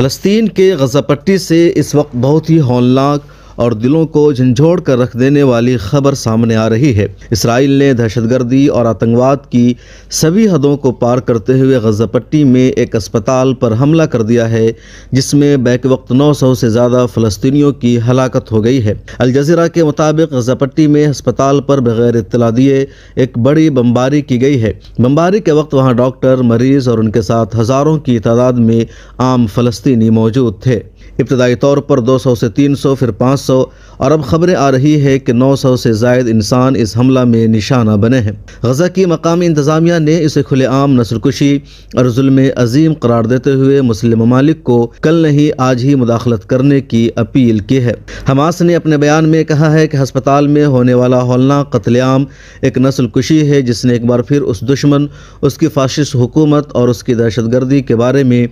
فلسطین کے غزہ پٹی سے اس وقت بہت ہی ہولناک اور دلوں کو جھنجھوڑ کر رکھ دینے والی خبر سامنے آ رہی ہے۔ اسرائیل نے دہشت گردی اور آتنکواد کی سبھی حدوں کو پار کرتے ہوئے غزہ پٹی میں ایک اسپتال پر حملہ کر دیا ہے، جس میں بیک وقت 900 سے زیادہ فلسطینیوں کی ہلاکت ہو گئی ہے۔ الجزیرہ کے مطابق غزہ پٹی میں ہسپتال پر بغیر اطلاع دیے ایک بڑی بمباری کی گئی ہے۔ بمباری کے وقت وہاں ڈاکٹر، مریض اور ان کے ساتھ ہزاروں کی تعداد میں عام فلسطینی موجود تھے۔ ابتدائی طور پر 200 سے 300 پھر 500 اور اب خبریں آ رہی ہے کہ 900 سے زائد انسان اس حملہ میں نشانہ بنے ہیں۔ غزہ کی مقامی انتظامیہ نے اسے کھلے عام نسل کشی اور ظلم عظیم قرار دیتے ہوئے مسلم ممالک کو کل نہیں آج ہی مداخلت کرنے کی اپیل کی ہے۔ حماس نے اپنے بیان میں کہا ہے کہ ہسپتال میں ہونے والا ہولناک قتل عام ایک نسل کشی ہے، جس نے ایک بار پھر اس دشمن، اس کی فاشسٹ حکومت اور اس کی دہشت گردی کے بارے میں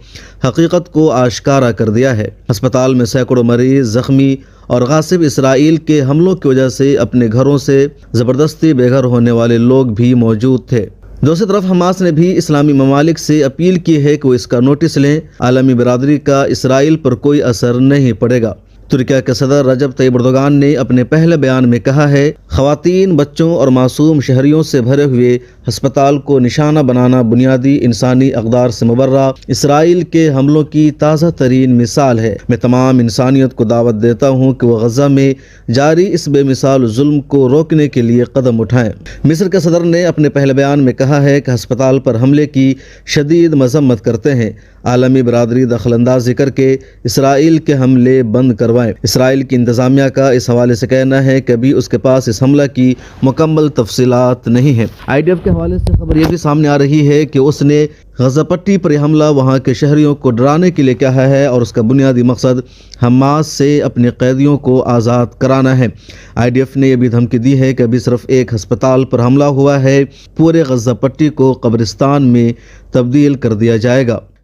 حقیقت کو آشکارا کر دیا ہے۔ ہسپتال میں سینکڑوں مریض، زخمی اور غاصب اسرائیل کے حملوں کی وجہ سے اپنے گھروں سے زبردستی بے گھر ہونے والے لوگ بھی موجود تھے۔ دوسری طرف حماس نے بھی اسلامی ممالک سے اپیل کی ہے کہ وہ اس کا نوٹس لیں۔ عالمی برادری کا اسرائیل پر کوئی اثر نہیں پڑے گا۔ ترکیہ کے صدر رجب طیب اردوغان نے اپنے پہلے بیان میں کہا ہے، خواتین، بچوں اور معصوم شہریوں سے بھرے ہوئے ہسپتال کو نشانہ بنانا بنیادی انسانی اقدار سے مبرہ اسرائیل کے حملوں کی تازہ ترین مثال ہے۔ میں تمام انسانیت کو دعوت دیتا ہوں کہ وہ غزہ میں جاری اس بے مثال ظلم کو روکنے کے لیے قدم اٹھائیں۔ مصر کے صدر نے اپنے پہلے بیان میں کہا ہے کہ ہسپتال پر حملے کی شدید مذمت کرتے ہیں۔ عالمی برادری دخل اندازی کر کے اسرائیل کے حملے بند کروائیں۔ اسرائیل کی انتظامیہ کا اس حوالے سے کہنا ہے کہ ابھی اس کے پاس اس حملہ کی مکمل تفصیلات نہیں ہیں۔ IDF کے حوالے سے خبر یہ بھی سامنے آ رہی ہے کہ اس نے غزہ پٹی پر یہ حملہ وہاں کے شہریوں کو ڈرانے کے لیے کیا ہے اور اس کا بنیادی مقصد حماس سے اپنے قیدیوں کو آزاد کرانا ہے۔ IDF نے یہ بھی دھمکی دی ہے کہ ابھی صرف ایک ہسپتال پر حملہ ہوا ہے، پورے غزہ پٹی کو قبرستان میں تبدیل کر دیا جائے گا۔